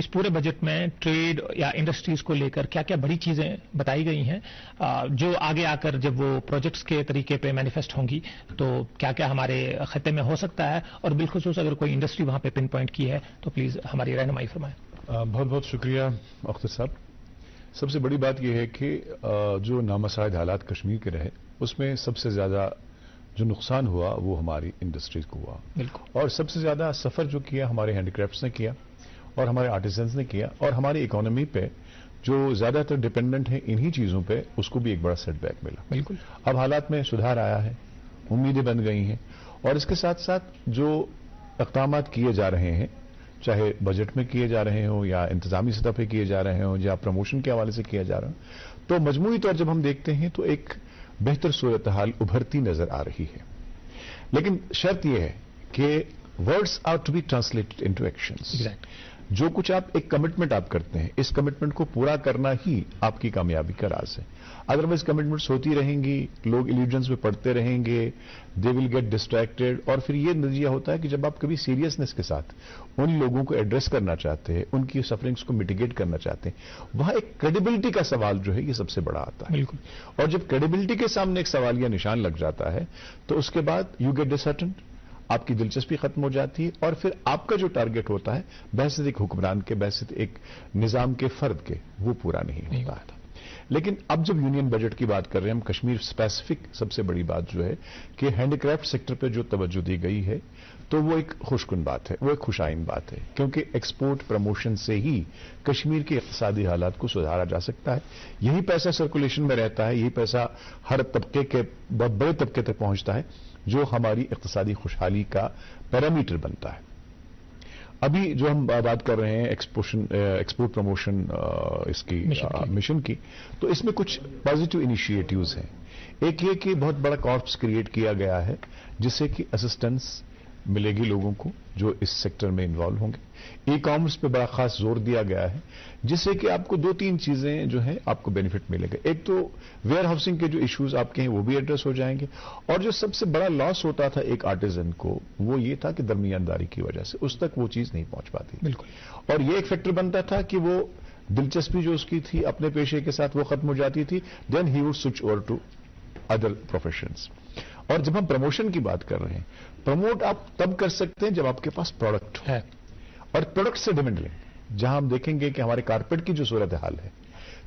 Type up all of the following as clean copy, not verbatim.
اس پورے بجٹ میں ٹریڈ یا انڈسٹریز کو لے کر کیا کیا بڑی چیزیں بتائی گئی ہیں جو آگے آ کر جب وہ پروجیکٹس کے طریقے پہ مینیفیسٹ ہوں گی تو کیا کیا ہمارے خطے میں ہو سکتا ہے، اور بالخصوص اگر کوئی انڈسٹری وہاں پہ پن پوائنٹ کی ہے تو پلیز ہماری رہنمائی فرمائیں۔ بہت بہت شکریہ اختر صاحب۔ سب سے بڑی بات یہ ہے کہ جو نامساعد حالات کشمیر کے رہے اس میں سب سے زیادہ جو نقصان ہوا وہ ہماری انڈسٹریز کو ہوا، بالکل، اور سب سے زیادہ سفر جو کیا ہمارے ہینڈی کرافٹس نے کیا اور ہمارے آرٹیزنز نے کیا، اور ہماری اکانومی پہ جو زیادہ تر ڈپینڈنٹ ہیں انہی چیزوں پہ اس کو بھی ایک بڑا سیٹ بیک ملا۔ بالکل، اب حالات میں سدھار آیا ہے، امیدیں بن گئی ہیں، اور اس کے ساتھ ساتھ جو اقدامات کیے جا رہے ہیں چاہے بجٹ میں کیے جا رہے ہوں یا انتظامی سطح پہ کیے جا رہے ہوں یا پروموشن کے حوالے سے کیا جا رہا ہوں، تو مجموعی طور جب ہم دیکھتے ہیں تو ایک بہتر صورتحال ابھرتی نظر آ رہی ہے۔ لیکن شرط یہ ہے کہ words are to be translated into actions. جو کچھ آپ ایک کمٹمنٹ آپ کرتے ہیں اس کمٹمنٹ کو پورا کرنا ہی آپ کی کامیابی کا راز ہے۔ ادروائز کمٹمنٹس ہوتی رہیں گی، لوگ ایلیوژنس میں پڑھتے رہیں گے، دے ول گیٹ ڈسٹریکٹڈ، اور پھر یہ نتیجہ ہوتا ہے کہ جب آپ کبھی سیریسنس کے ساتھ ان لوگوں کو ایڈریس کرنا چاہتے ہیں، ان کی سفرنگس کو میٹیگیٹ کرنا چاہتے ہیں، وہاں ایک کریڈیبلٹی کا سوال جو ہے یہ سب سے بڑا آتا ہے۔ بالکل، اور جب کریڈیبلٹی کے سامنے ایک سوال یا نشان لگ جاتا ہے تو اس کے بعد یو گیٹ ڈسہرٹنڈ، آپ کی دلچسپی ختم ہو جاتی ہے، اور پھر آپ کا جو ٹارگٹ ہوتا ہے بحثیت ایک حکمران کے، بحثیت ایک نظام کے فرد کے، وہ پورا نہیں ہوتا ہے۔ لیکن اب جب یونین بجٹ کی بات کر رہے ہیں ہم کشمیر اسپیسیفک، سب سے بڑی بات جو ہے کہ ہینڈی کرافٹ سیکٹر پہ جو توجہ دی گئی ہے تو وہ ایک خوشکن بات ہے، وہ ایک خوشائن بات ہے، کیونکہ ایکسپورٹ پروموشن سے ہی کشمیر کے اقتصادی حالات کو سدھارا جا سکتا ہے۔ یہی پیسہ سرکولیشن میں رہتا ہے، یہی پیسہ ہر طبقے کے بہت بڑے طبقے تک پہنچتا ہے جو ہماری اقتصادی خوشحالی کا پیرامیٹر بنتا ہے۔ ابھی جو ہم بات کر رہے ہیں ایکسپورٹ پروموشن اس کی مشن کی، تو اس میں کچھ پازیٹو انیشیٹوز ہیں۔ ایک یہ کہ بہت بڑا کارپس کریٹ کیا گیا ہے جس سے کہ اسسٹنس ملے گی لوگوں کو جو اس سیکٹر میں انوالو ہوں گے۔ ای کامرس پہ بڑا خاص زور دیا گیا ہے جس سے کہ آپ کو 2-3 چیزیں جو ہیں آپ کو بینیفٹ ملے گا۔ ایک تو ویئر ہاؤسنگ کے جو ایشوز آپ کے ہیں وہ بھی ایڈریس ہو جائیں گے، اور جو سب سے بڑا لاس ہوتا تھا ایک آرٹیزن کو وہ یہ تھا کہ درمیانداری کی وجہ سے اس تک وہ چیز نہیں پہنچ پاتی۔ بالکل، اور یہ ایک فیکٹر بنتا تھا کہ وہ دلچسپی جو اس کی تھی اپنے پیشے کے ساتھ وہ ختم ہو جاتی تھی، then he would switch over to other professions. اور جب ہم پروموشن کی بات کر رہے ہیں، پروموٹ آپ تب کر سکتے ہیں جب آپ کے پاس پروڈکٹ ہے، اور پروڈکٹ سے ڈیمنڈلنگ، جہاں ہم دیکھیں گے کہ ہمارے کارپیٹ کی جو صورتحال ہے،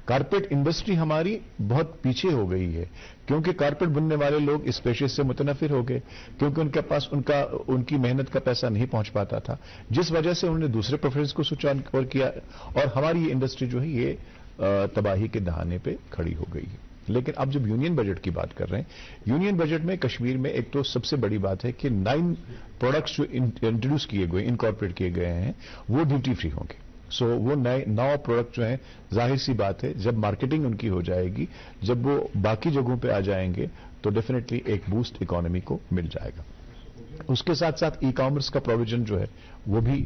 کارپیٹ انڈسٹری ہماری بہت پیچھے ہو گئی ہے کیونکہ کارپیٹ بننے والے لوگ اس پیشے سے متنفر ہو گئے کیونکہ ان کے پاس ان کی محنت کا پیسہ نہیں پہنچ پاتا تھا، جس وجہ سے انہوں نے دوسرے پریفرنس کو سوئچ آن کیا، اور ہماری یہ انڈسٹری جو ہے یہ تباہی کے دہانے پہ کھڑی ہو گئی ہے۔ لیکن اب جب یونین بجٹ کی بات کر رہے ہیں، یونین بجٹ میں کشمیر میں ایک تو سب سے بڑی بات ہے کہ 9 پروڈکٹس جو انٹروڈیوس کیے گئے، انکارپوریٹ کیے گئے ہیں، وہ ڈیوٹی فری ہوں گے۔ سو وہ 9 پروڈکٹ جو ہیں، ظاہر سی بات ہے جب مارکیٹنگ ان کی ہو جائے گی، جب وہ باقی جگہوں پہ آ جائیں گے تو ڈیفینیٹلی ایک بوسٹ اکانومی کو مل جائے گا۔ اس کے ساتھ ساتھ ای کامرس کا پروویژن جو ہے وہ بھی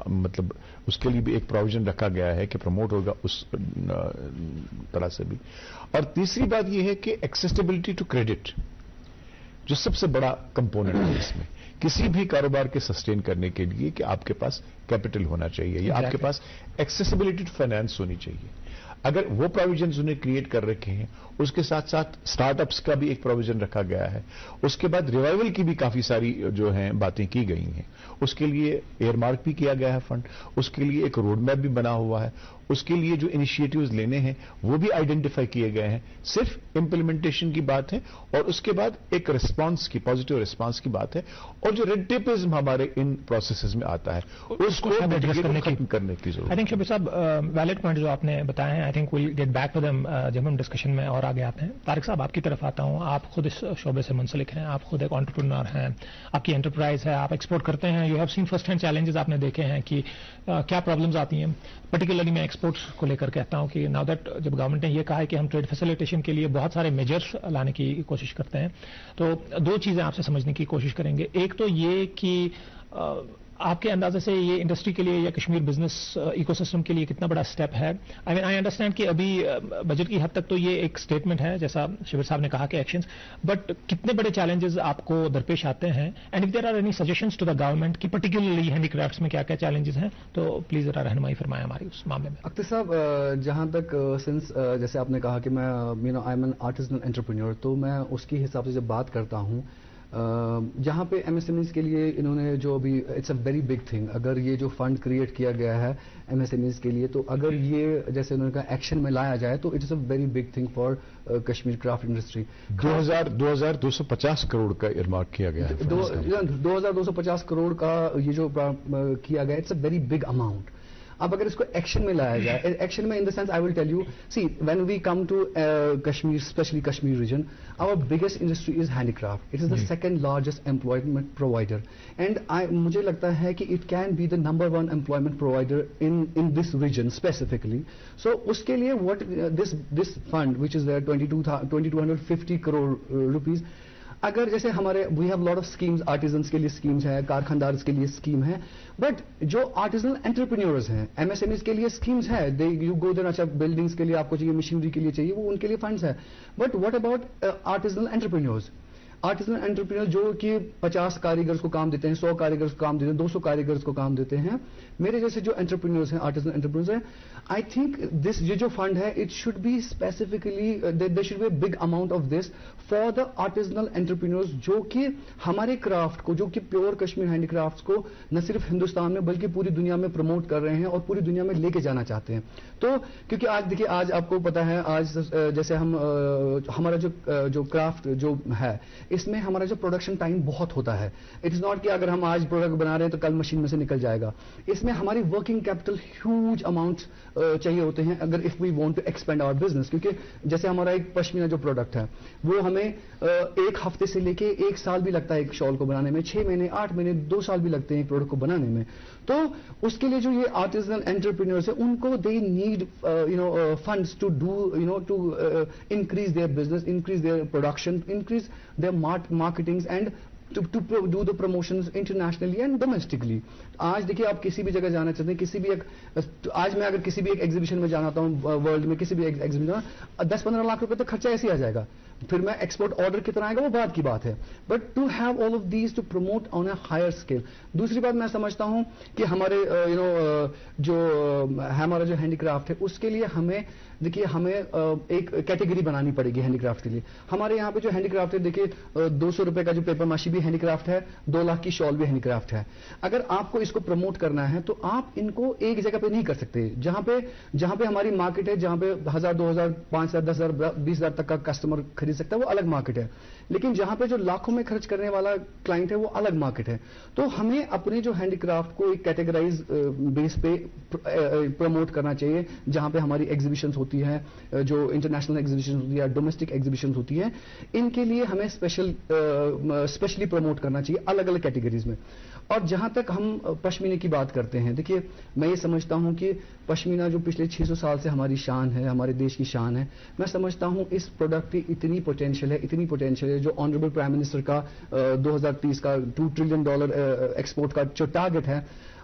مطلب اس کے لیے بھی ایک پروویژن رکھا گیا ہے کہ پروموٹ ہوگا اس طرح سے بھی۔ اور تیسری بات یہ ہے کہ ایکسیسیبلٹی ٹو کریڈٹ جو سب سے بڑا کمپوننٹ ہے اس میں، کسی بھی کاروبار کے سسٹین کرنے کے لیے کہ آپ کے پاس کیپٹل ہونا چاہیے یا آپ کے پاس ایکسیسیبلٹی ٹو فائنانس ہونی چاہیے۔ اگر وہ پروویژنز انہیں کریٹ کر رکھے ہیں، اس کے ساتھ ساتھ سٹارٹ اپس کا بھی ایک پروویژن رکھا گیا ہے، اس کے بعد ریوائول کی بھی کافی ساری جو ہیں باتیں کی گئی ہیں، اس کے لیے ایئر مارک بھی کیا گیا ہے فنڈ، اس کے لیے ایک روڈ میپ بھی بنا ہوا ہے، اس کے لیے جو انیشیٹوز لینے ہیں وہ بھی آئیڈینٹیفائی کیے گئے ہیں، صرف امپلیمنٹیشن کی بات ہے، اور اس کے بعد ایک ریسپانس کی، پازیٹو ریسپانس کی بات ہے، اور جو ریڈ ٹیپزم ہمارے ان پروسیسز میں آتا ہے اس کو ختم کرنے کی ضرورت ہے۔ آئی تھنک شبیر صاحب ویلڈ پوائنٹ جو آپ نے بتائے ہیں، I think we'll get back to them جب ہم ڈسکشن میں اور آگے آتے ہیں۔ طارق صاحب آپ کی طرف آتا ہوں، آپ خود اس شعبے سے منسلک ہیں، آپ خود ایک انٹرپرینور ہیں، آپ کی انٹرپرائز ہے، آپ ایکسپورٹ کرتے ہیں، you have seen first hand challenges, آپ نے دیکھے ہیں کہ کیا پرابلمز آتی ہیں۔ پرٹیکولرلی میں ایکسپورٹس کو لے کر کہتا ہوں کہ ناؤ دیٹ جب گورنمنٹ نے یہ کہا ہے کہ ہم ٹریڈ فیسیلیٹیشن کے لیے بہت سارے میجرز لانے کی کوشش کرتے ہیں، تو 2 چیزیں آپ سے سمجھنے کی کوشش کریں گے۔ ایک تو یہ کہ آپ کے اندازے سے یہ انڈسٹری کے لیے یا کشمیر بزنس ایکو سسٹم کے لیے کتنا بڑا اسٹیپ ہے؟ آئی انڈرسٹینڈ کہ ابھی بجٹ کی حد تک تو یہ ایک اسٹیٹمنٹ ہے جیسا شبیر صاحب نے کہا کہ ایکشنز، بٹ کتنے بڑے چیلنجز آپ کو درپیش آتے ہیں؟ And if there are any suggestions to the government کہ پرٹیکولرلی ہینڈی کرافٹس میں کیا کیا چیلنجز ہیں، تو پلیز ذرا رہنمائی فرمائیں ہماری اس معاملے میں. اختر صاحب، جہاں تک سنس جیسے آپ نے کہا کہ میں آئی ایم این آرٹیزنل انٹرپرینور، تو میں اس کے حساب سے جب بات کرتا ہوں جہاں پہ ایم ایس ایم ایز کے لیے انہوں نے جو ابھی it's a very big thing, اگر یہ جو فنڈ کریٹ کیا گیا ہے ایم ایس ایم ایز کے لیے، تو اگر یہ جیسے انہوں نے کہا ایکشن میں لایا جائے تو it's a very big thing for Kashmir craft industry. 2250 crore کا ارمارک کیا گیا ہے. 2250 کروڑ کا یہ جو کیا گیا it's a very big amount. اب اگر اس کو ایکشن میں لایا جائے، ایکشن میں in the sense I will tell you, see when we come to Kashmir, especially Kashmir region, our biggest industry is handicraft. It is the second largest employment provider, and مجھے لگتا ہے کہ it can be the number 1 employment provider in this region specifically. So اس کے لیے what this fund which is 2250 crore rupees, اگر جیسے ہمارے we have lot of schemes, artisans کے لیے اسکیمز ہیں، کارخاندارز کے لیے اسکیم ہے، بٹ جو آرٹیزنل انٹرپرینورز ہیں، ایم ایس ایم ایز کے لیے اسکیمز ہے، یو گو دیر. اچھا بلڈنگس کے لیے آپ کو چاہیے، مشینری کے لیے چاہیے، وہ ان کے لیے فنڈز ہے. But what about artisanal entrepreneurs? Artisanal entrepreneur جو کہ 50 کاریگرز کو کام دیتے ہیں، 100 کاریگرز کو کام دیتے ہیں، 200 کاریگرز کو کام دیتے ہیں، میرے جیسے جو انٹرپرینورز ہیں، آرٹیزنل انٹرپرینورز ہیں، آئی تھنک دس یہ جو فنڈ ہے it should be specifically there should be a big amount of this for the artisanal entrepreneurs, جو کہ ہمارے کرافٹ کو، جو کہ پیور کشمیر ہینڈی کرافٹس کو نہ صرف ہندوستان میں بلکہ پوری دنیا میں پروموٹ کر رہے ہیں اور پوری دنیا میں لے کے جانا چاہتے ہیں. تو کیونکہ آج دیکھیے، آج آپ کو پتا ہے، آج جیسے ہمارا جو کرافٹ جو ہے، اس میں ہمارا جو پروڈکشن ٹائم بہت ہوتا ہے. اٹ از ناٹ کہ اگر ہم آج پروڈکٹ بنا رہے ہیں تو کل مشین میں سے نکل جائے گا. اس میں ہماری ورکنگ کیپٹل ہیوج اماؤنٹ چاہیے ہوتے ہیں اگر if we want to expand our business. کیونکہ جیسے ہمارا ایک پشمینہ جو پروڈکٹ ہے، وہ ہمیں 1 ہفتے سے لے کے 1 سال بھی لگتا ہے ایک شال کو بنانے میں، 6 مہینے، 8 مہینے، 2 سال بھی لگتے ہیں ایک پروڈکٹ کو بنانے میں. تو اس کے لیے جو یہ آرٹیزنل انٹرپرینورز ہیں، ان کو they need funds to do to increase their business, increase their production, increase their marketing and to do the promotions internationally and domestically. آج دیکھیے، آپ کسی بھی جگہ جانا چاہتے ہیں، کسی بھی آج میں اگر کسی بھی ایک ایگزیبیشن میں جانا ہوں ورلڈ میں، کسی بھی ایگزیبیشن میں 10-15 لاکھ روپے تو خرچہ ایسے ہی آ جائے گا. پھر میں ایکسپورٹ آرڈر کتنا آئے گا وہ بعد کی بات ہے. But to have all of these to promote on a higher scale. دوسری بات میں سمجھتا ہوں کہ ہمارے جو ہمارا جو ہینڈی کرافٹ ہے، اس کے لیے ہمیں دیکھیے، ہمیں ایک کیٹیگری بنانی پڑے گی ہینڈی کرافٹ کے لیے. ہمارے یہاں پہ جو ہینڈی کرافٹ ہے، دیکھیے 200 روپے کا جو پیپر ماشی بھی ہینڈی کرافٹ ہے، 2 لاکھ کی شال بھی ہینڈی کرافٹ ہے. اگر آپ کو اس کو پروموٹ کرنا ہے تو آپ ان کو ایک جگہ پہ نہیں کر سکتے. جہاں پہ ہماری مارکیٹ ہے، جہاں پہ 1000 2000 5000 10000 20000 تک کا کسٹمر خرید سکتا ہے، وہ الگ مارکیٹ ہے. لیکن جہاں پہ جو لاکھوں میں خرچ کرنے والا کلائنٹ ہے، وہ الگ مارکیٹ ہے. تو ہمیں اپنے جو ہینڈی کرافٹ کو ایک کیٹیگرائز بیس پہ پروموٹ کرنا چاہیے. جہاں پہ ہماری ایگزیبیشنز ہوتی ہیں، جو انٹرنیشنل ایگزیبیشن ہوتی ہے یا ڈومیسٹک ایگزیبیشن ہوتی ہے، ان کے لیے ہمیں اسپیشلی پروموٹ کرنا چاہیے الگ الگ کیٹیگریز میں. اور جہاں تک ہم پشمینے کی بات کرتے ہیں، دیکھیے میں یہ سمجھتا ہوں کہ پشمینہ جو پچھلے 600 سال سے ہماری شان ہے، ہمارے دیش کی شان ہے، میں سمجھتا ہوں اس پروڈکٹ کی اتنی پوٹینشیل ہے. جو آنریبل پرائم منسٹر کا 2030 کا $2 ٹریلین ایکسپورٹ کا جو ٹارگٹ ہے،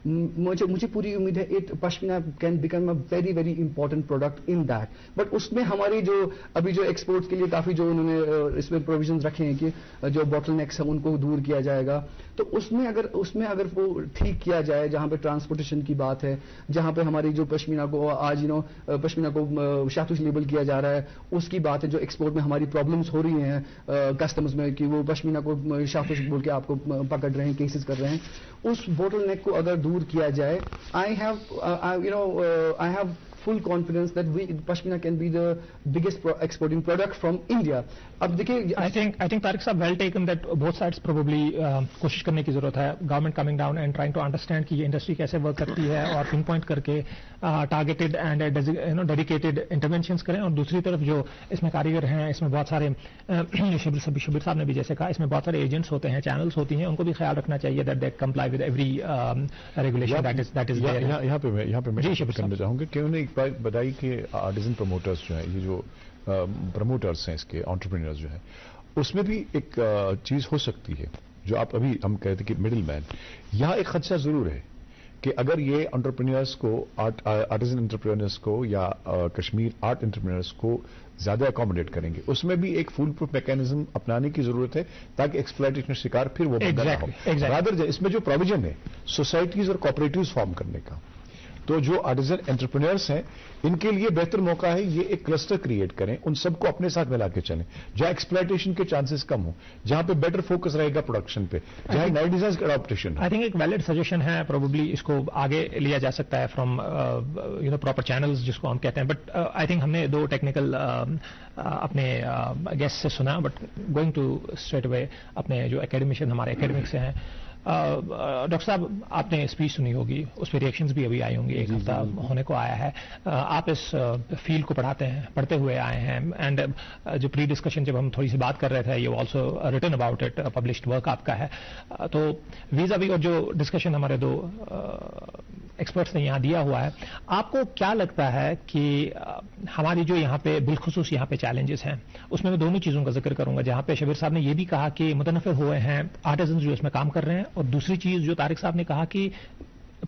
مجھے پوری امید ہے pashmina can become a very very important product in that. But اس میں ہماری جو ابھی جو ایکسپورٹ کے لیے کافی جو انہوں نے اس میں پروویژنز رکھے ہیں کہ جو باٹل نیکس ہیں ان کو دور کیا جائے گا. تو اس میں اگر وہ ٹھیک کیا جائے، جہاں پہ ٹرانسپورٹیشن کی بات ہے، جہاں پہ ہماری جو پشمینہ کو آج پشمینہ کو شاہتوش لیبل کیا جا رہا ہے، اس کی بات ہے. جو ایکسپورٹ میں ہماری پرابلمس ہو رہی ہیں کسٹمز میں کہ وہ پشمینہ کو شاہتوش بول کے آپ کو پکڑ رہے ہیں، کیسز کر رہے ہیں، اس بوٹل نیک کو اگر دور کیا جائے، I have full confidence that Pashmina can be the biggest exporting product from India. اب دیکھیے I think طارق صاحب well taken that both sides probably کوشش کرنے کی ضرورت ہے. Government coming down and trying to understand کہ یہ انڈسٹری کیسے ورک کرتی ہے اور پن پوائنٹ کر کے ٹارگیٹڈ اینڈ ڈیڈیکیٹڈ انٹرونشنس کریں. اور دوسری طرف جو اس میں کاریگر ہیں، اس میں بہت سارے شبیر صاحب نے بھی جیسے کہا، اس میں بہت سارے ایجنٹس ہوتے ہیں، چینلس ہوتی ہیں، ان کو بھی خیال رکھنا چاہیے that they comply with every regulation that is there. یہاں پہ میں کرنا چاہوں گا کہ انہوں نے ایک بات بتائی کہ آرٹیزن پروموٹرز جو ہیں، یہ جو پروموٹرز ہیں، اس کے انٹرپرینرز جو ہیں، اس میں بھی ایک چیز ہو سکتی ہے جو آپ ابھی ہم کہتے کہ مڈل مین، یہاں ایک خدشہ ضرور ہے کہ اگر یہ انٹرپرینئرس کو آرٹیزن انٹرپرینئرس کو یا کشمیر آرٹ انٹرپرینئرس کو زیادہ اکوموڈیٹ کریں گے، اس میں بھی ایک فول پروف میکینزم اپنانے کی ضرورت ہے تاکہ ایکسپلائٹیشن شکار پھر وہ بندہ نہ ہو۔ رادر اس میں جو پروویژن ہے سوسائٹیز اور کوآپریٹیوز فارم کرنے کا، تو جو آرٹیزن انٹرپرینئرس ہیں ان کے لیے بہتر موقع ہے یہ ایک کلسٹر کریٹ کریں، ان سب کو اپنے ساتھ ملا کے چلیں جہاں ایکسپلائٹیشن کے چانسز کم ہوں، جہاں پہ بیٹر فوکس رہے گا پروڈکشن پہ، جہاں نئے ڈیزائنز کا اڈاپٹیشن۔ آئی تھنک ایک ویلڈ سجیشن ہے، پروبیبلی اس کو آگے لیا جا سکتا ہے فرام پراپر چینلز جس کو ہم کہتے ہیں، بٹ آئی تھنک ہم نے دو ٹیکنیکل اپنے گیسٹ سے سنا، but going to straight away اپنے جو اکیڈمیشین ہمارے اکیڈمک سے ہیں۔ ڈاکٹر صاحب آپ نے اسپیچ سنی ہوگی، اس پہ ریئیکشنز بھی ابھی آئی ہوں گی، ایک ہفتہ ہونے کو آیا ہے، آپ اس فیلڈ کو پڑھتے ہوئے آئے ہیں، اینڈ جو پری ڈسکشن جب ہم تھوڑی سی بات کر رہے تھے یہ also written about it, published work آپ کا ہے، تو ویزا بھی اور جو ڈسکشن ہمارے دو ایکسپرٹس نے یہاں دیا ہوا ہے، آپ کو کیا لگتا ہے کہ ہماری جو یہاں پہ بالخصوص یہاں پہ چیلنجز ہیں اس میں دونوں چیزوں کا ذکر کروں گا، جہاں پہ شبیر صاحب نے یہ بھی کہا کہ متنفر ہوئے ہیں آرٹیزنز جو اس میں کام کر رہے ہیں، اور دوسری چیز جو طارق صاحب نے کہا کہ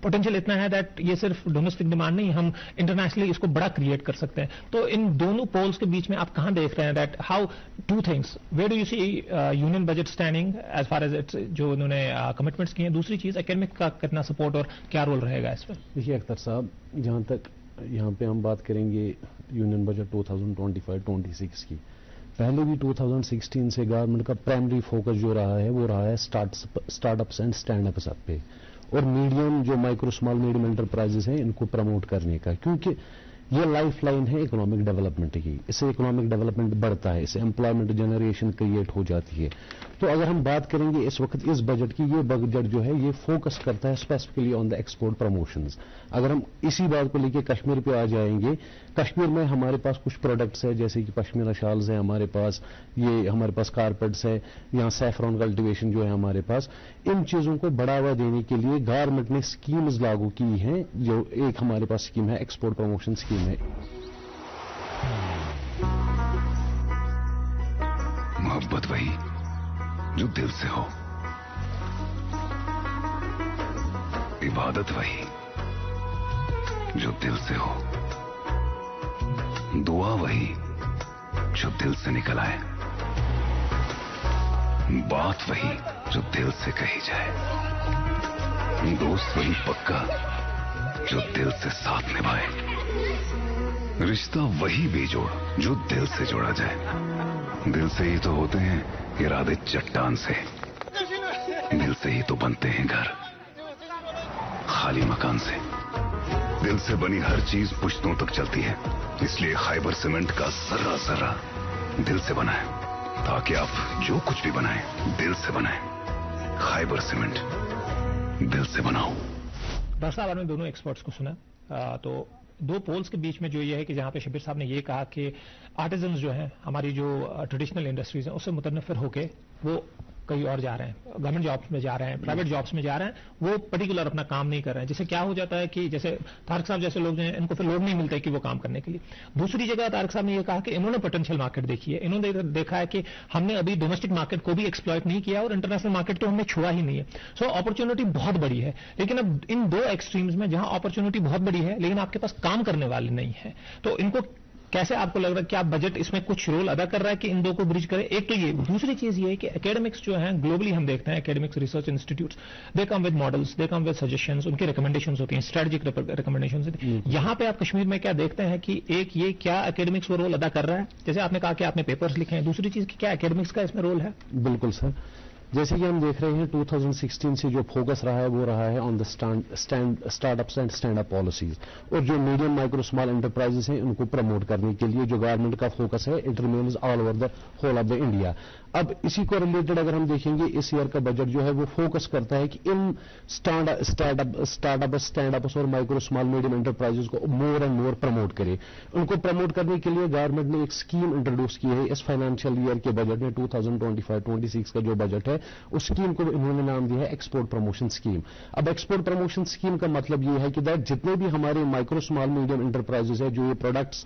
پوٹینشیل اتنا ہے دیٹ یہ صرف ڈومیسٹک ڈیمانڈ نہیں، ہم انٹرنیشنلی اس کو بڑا کریٹ کر سکتے ہیں، تو ان دونوں پولز کے بیچ میں آپ کہاں دیکھ رہے ہیں that how to things where do you see union budget standing as far as it's جو انہوں نے کمٹمنٹس کیے ہیں، دوسری چیز اکیڈمک کا کتنا سپورٹ اور کیا رول رہے گا اس میں؟ دیکھیے اختر صاحب، جہاں تک یہاں پہ ہم بات کریں گے یونین بجٹ 2025-26 کی، پہلے بھی 2016 سے گورنمنٹ کا پرائمری فوکس جو رہا ہے وہ رہا ہے start ups and stand ups پہ، اور میڈیم جو مائکرو اسمال میڈیم انٹرپرائزز ہیں ان کو پروموٹ کرنے کا، کیونکہ یہ لائف لائن ہے اکنامک ڈیولپمنٹ کی، اس سے اکنامک ڈیولپمنٹ بڑھتا ہے، اس سے امپلائمنٹ جنریشن کریٹ ہو جاتی ہے۔ تو اگر ہم بات کریں گے اس وقت اس بجٹ کی، یہ بجٹ جو ہے یہ فوکس کرتا ہے اسپیسیفکلی آن دا ایکسپورٹ پروموشنز۔ اگر ہم اسی بات کو لے کے کشمیر پہ آ جائیں گے، کشمیر میں ہمارے پاس کچھ پروڈکٹس ہیں جیسے کہ پشمینہ شالز ہیں ہمارے پاس، یہ ہمارے پاس کارپیٹس ہے، یہاں سیفرون کلٹیویشن جو ہے ہمارے پاس، ان چیزوں کو بڑھاوا دینے کے لیے گورنمنٹ نے اسکیمز لاگو کی ہیں، جو ایک ہمارے پاس اسکیم ہے ایکسپورٹ پروموشن اسکیم ہے۔ محبت وہی جو دل سے ہو، عبادت وہی جو دل سے ہو، دعا وہی جو دل سے نکل آئے، بات وہی جو دل سے کہی جائے، دوست وہی پکا جو دل سے ساتھ نبھائے، رشتہ وہی بے جوڑ جو دل سے جوڑا جائے، دل سے ہی تو ہوتے ہیں ارادے چٹان سے، دل سے ہی تو بنتے ہیں گھر خالی مکان سے، دل سے بنی ہر چیز پشتوں تک چلتی ہے، اس لیے خیبر سیمنٹ کا ذرہ ذرہ دل سے بنا ہے، تاکہ آپ جو کچھ بھی بنائیں دل سے بنائیں، خیبر سیمنٹ دل سے بناؤ۔ ڈاکٹر صاحب نے دونوں ایکسپرٹس کو سنا، تو دو پولز کے بیچ میں جو یہ ہے کہ جہاں پہ شبیر صاحب نے یہ کہا کہ آرٹیزنز جو ہیں ہماری جو ٹریڈیشنل انڈسٹریز ہیں اس سے متنفر ہو کے وہ کہیں اور جا رہے ہیں، گورنمنٹ جابس میں جا رہے ہیں، پرائیویٹ جابس میں جا رہے ہیں، وہ پرٹیکولر اپنا کام نہیں کر رہے ہیں، جس سے کیا ہو جاتا ہے کہ جیسے طارق صاحب جیسے لوگ ہیں ان کو پھر لوڈ نہیں ملتا ہے کہ وہ کام کرنے کے لیے۔ دوسری جگہ طارق صاحب نے یہ کہا کہ انہوں نے پوٹینشیل مارکیٹ دیکھی ہے، انہوں نے دیکھا ہے کہ ہم نے ابھی ڈومیسٹک مارکیٹ کو بھی ایکسپلائٹ نہیں کیا اور انٹرنیشنل مارکیٹ تو ہم نے چھوا ہی نہیں ہے، سو اپرچونٹی بہت بڑی ہے، لیکن اب ان دو ایکسٹریمز میں جہاں اپرچونٹی بہت بڑی ہے لیکن آپ کے پاس کام کرنے والے نہیں ہیں، تو ان کو کیسے آپ کو لگ رہا ہے کہ آپ بجٹ اس میں کچھ رول ادا کر رہا ہے کہ ان دو کو برج کرے؟ ایک تو یہ، دوسری چیز یہ ہے کہ اکیڈمکس جو ہیں گلوبلی ہم دیکھتے ہیں academics research institutes they come with models, they come with suggestions, ان کی ریکمنڈیشنز ہوتی ہیں، اسٹریٹجک ریکمنڈیشنز ہوتی ہیں۔ یہاں پہ آپ کشمیر میں کیا دیکھتے ہیں کہ ایک یہ کیا اکیڈمکس وہ رول ادا کر رہا ہے، جیسے آپ نے کہا کہ آپ نے پیپرز لکھے ہیں، دوسری چیز کہ کیا اکیڈمکس کا اس میں رول ہے؟ بالکل سر، جیسے کہ ہم دیکھ رہے ہیں 2016 سے جو فوکس رہا ہے وہ رہا ہے on the start ups and stand up policies, اور جو میڈیم مائکرو اسمال انٹرپرائزز ہیں ان کو پروموٹ کرنے کے لیے جو گورنمنٹ کا فوکس ہے it remains all over the whole of the India. اب اسی کو ریلیٹڈ اگر ہم دیکھیں گے اس ایئر کا بجٹ جو ہے وہ فوکس کرتا ہے کہ ان اسٹارٹ اپس اور مائکرو اسمال میڈیم انٹرپرائزز کو مور اینڈ مور پروموٹ کرے۔ ان کو پروموٹ کرنے کے لیے گورنمنٹ نے ایک اسکیم انٹروڈیوس کی ہے اس فائنینشیل ایئر کے بجٹ میں، 2025-26 کا جو بجٹ ہے اس اسکیم کو انہوں نے نام دیا ہے ایکسپورٹ پروموشن اسکیم۔ اب ایکسپورٹ پروموشن اسکیم کا مطلب یہ ہے کہ جتنے بھی ہمارے مائکرو اسمال میڈیم انٹرپرائزز ہیں جو یہ products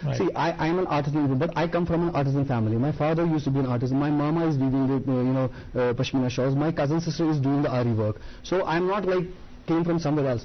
Right. See, I am an artisan, but I come from an artisan family. My father used to be an artisan. My mama is weaving the, pashmina shawls. My cousin sister is doing the ari work. So I'm not like came from somewhere else.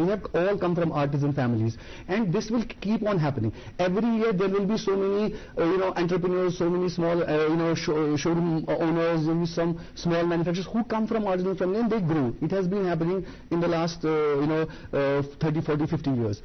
they have all come from artisan families, and this will keep on happening. Every year there will be so many, entrepreneurs, so many small, showroom owners, there will be some small manufacturers who come from artisan family and they grow. It has been happening in the last, 30, 40, 50 years.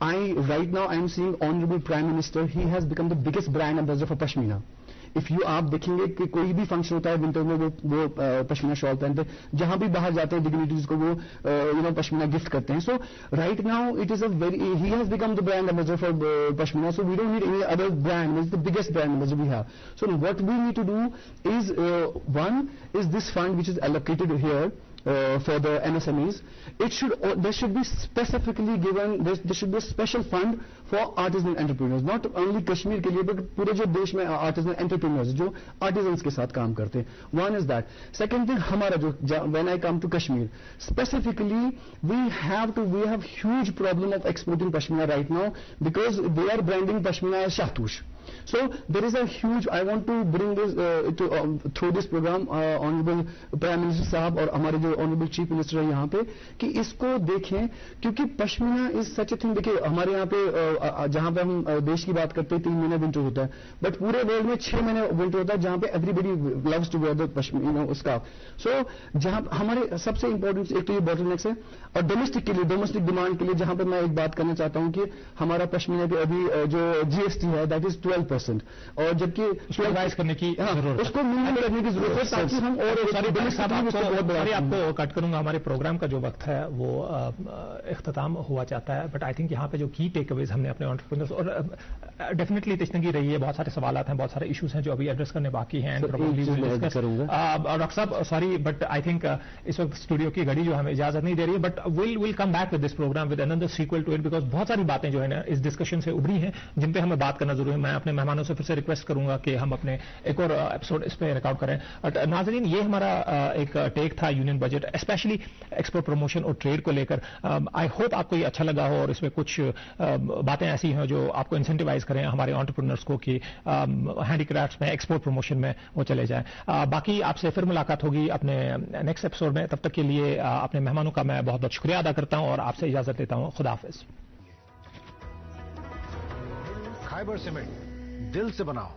right now I am seeing Honorable Prime Minister, he has become the biggest brand ambassador for Pashmina. If you آپ دیکھیں گے کہ کوئی بھی function ہوتا ہے winter میں وہ پشمینہ شال پہنتے ہیں, جہاں بھی باہر جاتے ہیں ڈگنیٹیز کو وہ پشمینہ گفٹ کرتے ہیں. So right now it is he has become the brand ambassador for Pashmina, so we don't need any other brand. It's the biggest brand ambassador we have. So what we need to do is one is this fund which is allocated here for the MSMEs. There should be specifically given, there should be a special fund for artisan entrepreneurs, not only Kashmir ke liye but pure jo desh mein artisan entrepreneurs jo artisans ke sath kaam karte hain. One is that. Second thing, hamara jo when I come to Kashmir specifically, we have huge problem of exporting Pashmina right now because they are branding Pashmina as Shahtush. So there is a huge, I want to bring this through this program, honorable Prime Minister Sahab اور ہمارے جو honorable Chief Minister ہے یہاں پہ, کہ اس کو دیکھیں کیونکہ پشمینہ از سچ اے تھنگ. دیکھیں ہمارے یہاں پہ جہاں پہ ہم دیش کی بات کرتے ہیں 3 مہینے ونٹر ہوتا ہے, بٹ پورے ورلڈ میں 6 مہینے ونٹر ہوتا ہے جہاں پہ everybody loves to wear the pashmina scarf. So جہاں ہمارے سب سے امپورٹنٹ ایک تو یہ باٹل نیکس ہے, اور ڈومیسٹک کے لیے ڈومیسٹک ڈیمانڈ کے لیے جہاں پہ میں ایک بات کرنا چاہتا ہوں کہ ہمارا پشمینہ پہ ابھی جو GST ہے دیٹ از 12%, اور جبکہ ریوائز کرنے کی ضرورت, اس کو منیمم کرنے کی ضرورت ہے تاکہ ہم اور آپ کو کٹ کروں گا. ہمارے پروگرام کا جو وقت ہے وہ اختتام ہوا چاہتا ہے, بٹ آئی تھنک یہاں پہ جو کی ٹیک اویز ہم نے اپنے انٹرپرینرز اور ڈیفینیٹلی تشنگی رہی ہے, بہت سارے سوالات ہیں, بہت سارے ایشوز ہیں جو ابھی ایڈریس کرنے باقی ہیں. ڈاکٹر صاحب سوری بٹ آئی تھنک اس وقت اسٹوڈیو کی گھڑی جو ہمیں اجازت نہیں دے رہی ہے, but will come back with this programme with another sequel to it, because بہت ساری باتیں جو ہے نا اس ڈسکشن سے ابری ہیں جن پہ ہمیں بات کرنا ضروری ہے. میں اپنے مہمانوں سے پھر سے ریکویسٹ کروں گا کہ ہم اپنے ایک اور ایپیسوڈ اس پہ ریکارڈ کریں. ناظرین, یہ ہمارا ایک ٹیک تھا union budget, especially export promotion اور ٹریڈ کو لے کر. آئی ہوپ آپ کو یہ اچھا لگا ہو اور اس میں کچھ باتیں ایسی ہیں جو آپ کو انسینٹیوائز کریں ہمارے انٹرپرینرز کو کہ ہینڈی کرافٹس میں ایکسپورٹ پروموشن میں وہ چلے جائیں. باقی آپ سے پھر ملاقات ہوگی اپنے نیکسٹ ایپیسوڈ میں. تب تک کے لیے اپنے مہمانوں کا میں بہت بہت شکریہ ادا کرتا ہوں اور آپ سے اجازت لیتا ہوں. خدا حافظ. خیبر سیمنٹ دل سے بناؤ.